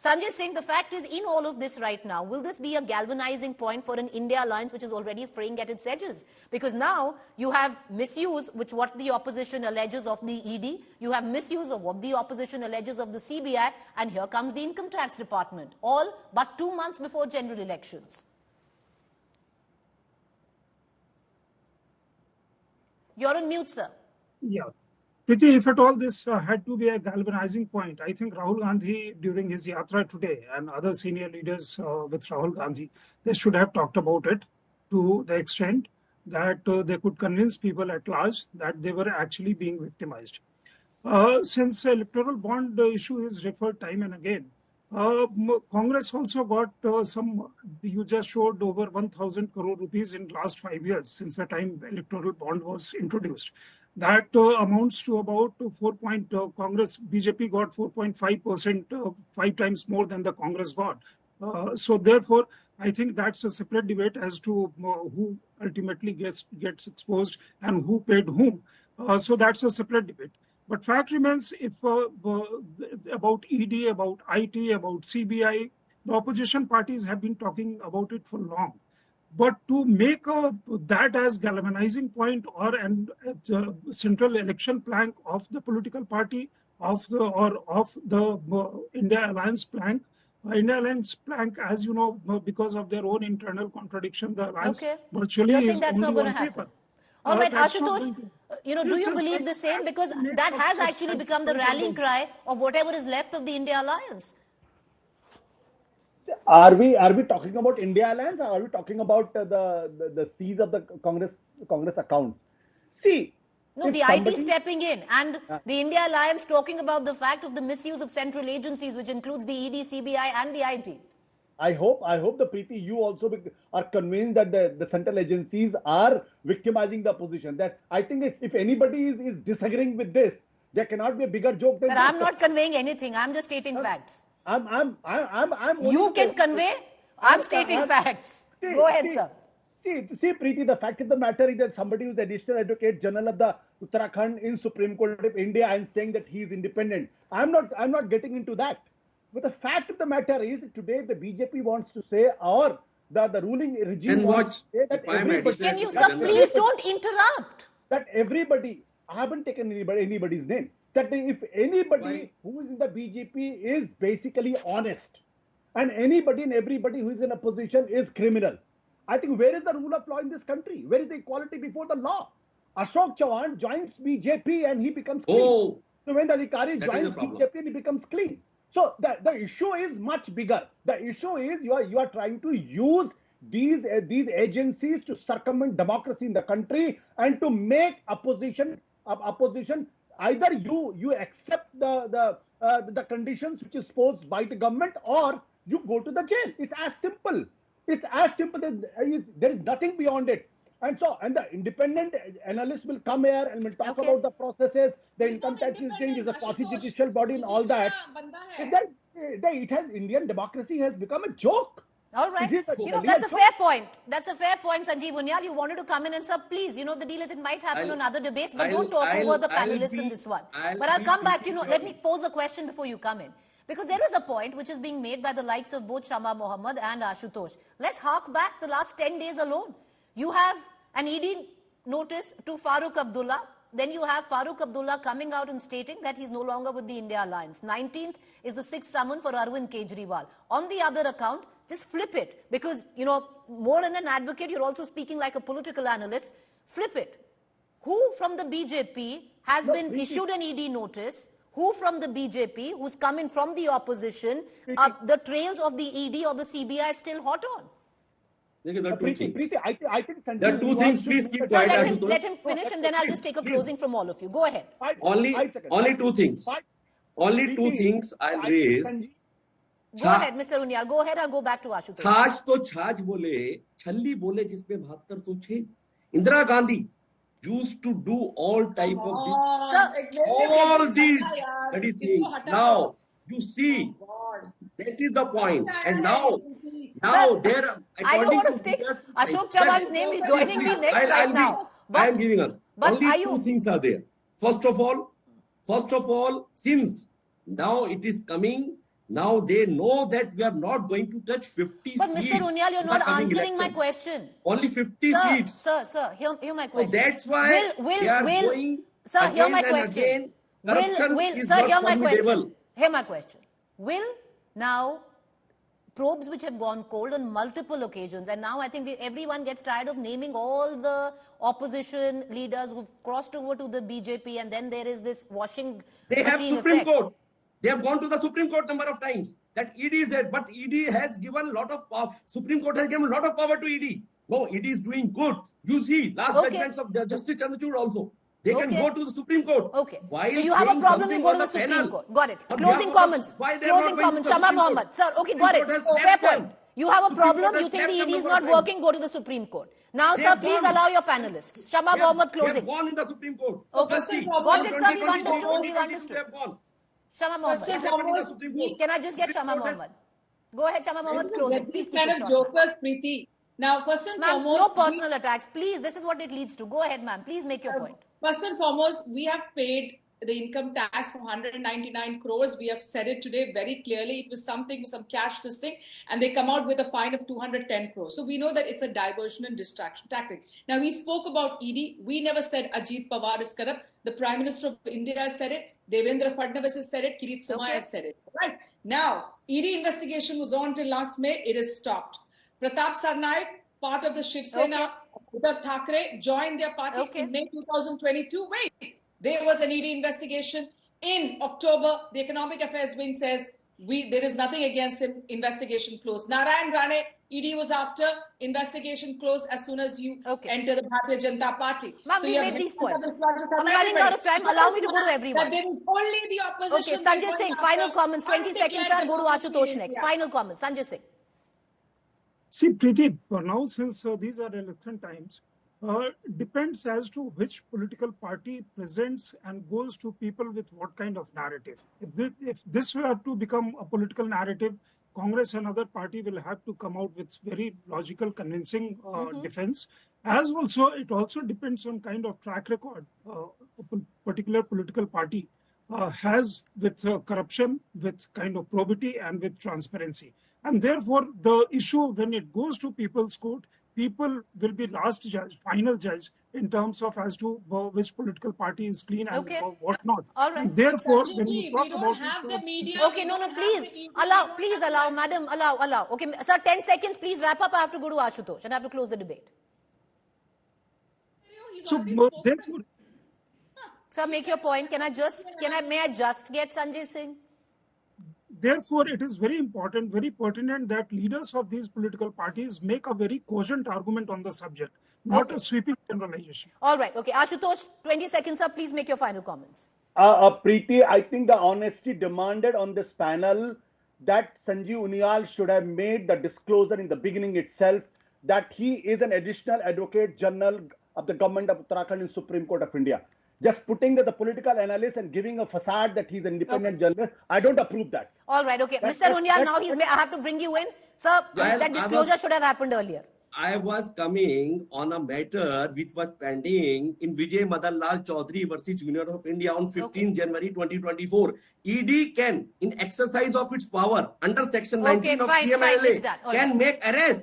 Sanjay Singh, the fact is, in all of this right now, will this be a galvanizing point for an India alliance which is already fraying at its edges? Because now you have misuse, which what the opposition alleges of the ED, you have misuse of what the opposition alleges of the CBI, and here comes the Income Tax Department, all but 2 months before general elections. You're on mute, sir. Yeah. Preeti, if at all this had to be a galvanizing point, I think Rahul Gandhi during his yatra today and other senior leaders with Rahul Gandhi, they should have talked about it to the extent that they could convince people at large that they were actually being victimized. Since electoral bond issue is referred time and again, Congress also got you just showed over 1,000 crore rupees in last 5 years since the time electoral bond was introduced. That amounts to about Congress, BJP got 4.5%, 5 times more than the Congress got. So therefore, I think that's a separate debate as to who ultimately gets exposed and who paid whom. So that's a separate debate. But fact remains, if about ED, about IT, about CBI, the opposition parties have been talking about it for long. But to make that as galvanizing point or the central election plank of the political party of the India Alliance plank, as you know, because of their own internal contradiction, the alliance virtually You're saying is that's only not going on to happen. paper. All right, Ashutosh, do you believe the same? Because that has actually become the rallying cry of whatever is left of the India Alliance. Are we talking about India Alliance, or are we talking about the C's of the Congress accounts? See, no, the IT stepping in and the India Alliance talking about the fact of the misuse of central agencies, which includes the ED, CBI, and the IT. I hope the Preeti, you also are convinced that the central agencies are victimizing the opposition. That I think if anybody is disagreeing with this, there cannot be a bigger joke than Sir, I'm not conveying anything. I'm just stating facts. You can convey. I'm stating facts. Go ahead, sir. See, Preeti, the fact of the matter is that somebody who's additional advocate general of the Uttarakhand in Supreme Court of India and saying that he is independent. I'm not getting into that. But the fact of the matter is that today the BJP wants to say, or the ruling regime wants to say that everybody. Can you, sir, please don't interrupt. That everybody, I haven't taken anybody's name. That if anybody who is in the BJP is basically honest, and anybody and everybody who is in opposition is criminal, I think where is the rule of law in this country? Where is the equality before the law? Ashok Chavan joins BJP and he becomes clean. So when the Adhikari joins BJP and he becomes clean. So the issue is much bigger. The issue is you are trying to use these agencies to circumvent democracy in the country and to make opposition either you accept the conditions which is posed by the government, or you go to the jail. It's as simple. It's as simple as there is nothing beyond it. And the independent analyst will come here and will talk about the processes. The income tax exchange is a quasi-judicial body and all that. Indian democracy has become a joke. All right. That's a fair point. That's a fair point, Sanjeev Unyal. You wanted to come in and sir, please, the deal is it might happen on other debates, but don't talk over the panelists in this one. But I'll come back to let me pose a question before you come in. Because there is a point which is being made by the likes of both Shama Mohammed and Ashutosh. Let's hark back the last 10 days alone. You have an ED notice to Farooq Abdullah. Then you have Farooq Abdullah coming out and stating that he's no longer with the India Alliance. 19th is the 6th summon for Arvind Kejriwal. On the other account, just flip it. Because, more than an advocate, you're also speaking like a political analyst. Flip it. Who from the BJP has been issued an ED notice? Who from the BJP, who's coming from the opposition, the trails of the ED or the CBI still hot on? There are two things. I think there are two things. Please keep quiet. Let him finish and then I'll just take a closing from all of you. Go ahead. Only two things. Only two things I'll raise. Go ahead, Mr. Unyal. Go ahead. I'll go back to Ashutosh. छाछ तो छाछ बोले, छल्ली बोले जिसमें 72 सोचे. Indira Gandhi used to do all type of all these things. Now you see, that is the point. And now there. I don't want to take Ashok Chavan's name. He's joining me next now. I am giving us. Only two things are there. First of all, since now it is coming Now they know that we are not going to touch 50 But seats. Mr. Unyal, you're in the not coming answering my election. question. Only 50 Sir, seats. Sir, hear my So question. that's why they are going sir, hear again my and question. again. Corruption is Sir, not hear my formidable. question. Hear my question. Will now probes which have gone cold on multiple occasions, and now I think everyone gets tired of naming all the opposition leaders who've crossed over to the BJP, and then there is this washing They have machine Supreme effect. Court. They have gone to the Supreme Court number of times. That ED is there, but ED has given a lot of power. Supreme Court has given a lot of power to ED. No, ED is doing good. You see, last judgments of Justice Chandrachud also. They can go to the Supreme Court. Okay. While so you have a problem, you go to the Supreme panel. Court. Got it. On Closing behalf of comments. why they are not Closing going to comments. the Shama Supreme Court? Mohammed. Sir, okay, Supreme got Court it. has Fair left point. them. You have a Supreme problem, Court has you think the left ED them is number not of times. working, go to the Supreme Court. Now, They sir, have please gone. allow your panelists. Shama Mohammed They have closing. gone in the Supreme Court. Okay. Just see. Got it, sir, we've 2022, understood, we've 2022, understood. They have gone. Shama First Mohammed. and What happened in the foremost, Supreme Court? Can I just get Shama Supreme Court has- Mohammed? Go ahead, Shama Mohammed, closing. These Please keep kind it of short. jokers, Preeti. Now, first and Ma'am, foremost, no personal attacks. Please, this is what it leads to. Go ahead, ma'am. Please make your point. First and foremost, we have paid the income tax for 199 crores. We have said it today very clearly. It was something, some cash this thing, and they come out with a fine of 210 crores. So we know that it's a diversion and distraction tactic. Now, we spoke about ED. We never said Ajit Pawar is corrupt. The Prime Minister of India has said it. Devendra Fadnavis has said it. Kirit Somaiya has said it. Right. Now, ED investigation was on till last May. It is stopped. Pratap Sarnaik, part of the Shiv Sena, Uddhav Thackeray, joined their party in May 2022. Wait, there was an ED investigation in October. The Economic Affairs Wing says there is nothing against him. Investigation closed. Narayan Rane, ED was after. Investigation closed as soon as you enter the Bharatiya Janata Party. Ma'am, we made these points. I'm running out of time. Allow me to go to everyone. That there is only the opposition. Okay, Sanjay Singh, final comments. 20 seconds, sir. Go to Ashutosh next. Final comments. Sanjay Singh. See, Preeti, now since these are election times, depends as to which political party presents and goes to people with what kind of narrative. If this were to become a political narrative, Congress and other party will have to come out with very logical, convincing defense. As also, it also depends on kind of track record a particular political party has with corruption, with kind of probity and with transparency. And therefore, the issue when it goes to people's court, people will be last judge, final judge in terms of as to which political party is clean and what not. All right. And therefore, Sanjay when ji, we talk we don't about have it, the media. Okay, no, please allow, madam, allow. Okay, sir, 10 seconds, please wrap up. I have to go to Ashutosh and I have to close the debate. so therefore, Sir, make your point. May I just get Sanjay Singh? Therefore, it is very important, very pertinent that leaders of these political parties make a very cogent argument on the subject, not a sweeping generalization. All right. Okay. Ashutosh, 20 seconds, sir. Please make your final comments. Preeti, I think the honesty demanded on this panel that Sanjeev Unyal should have made the disclosure in the beginning itself that he is an additional advocate general of the government of Uttarakhand in Supreme Court of India. Just putting the political analyst and giving a facade that he's an independent journalist, I don't approve that. All right, okay. Mr. Unyal, now I have to bring you in. Sir, that disclosure should have happened earlier. I was coming on a matter which was pending in Vijay Madan Lal Chaudhary versus Union of India on 15 January 2024. ED can, in exercise of its power under section 19 of PMLA, can make arrest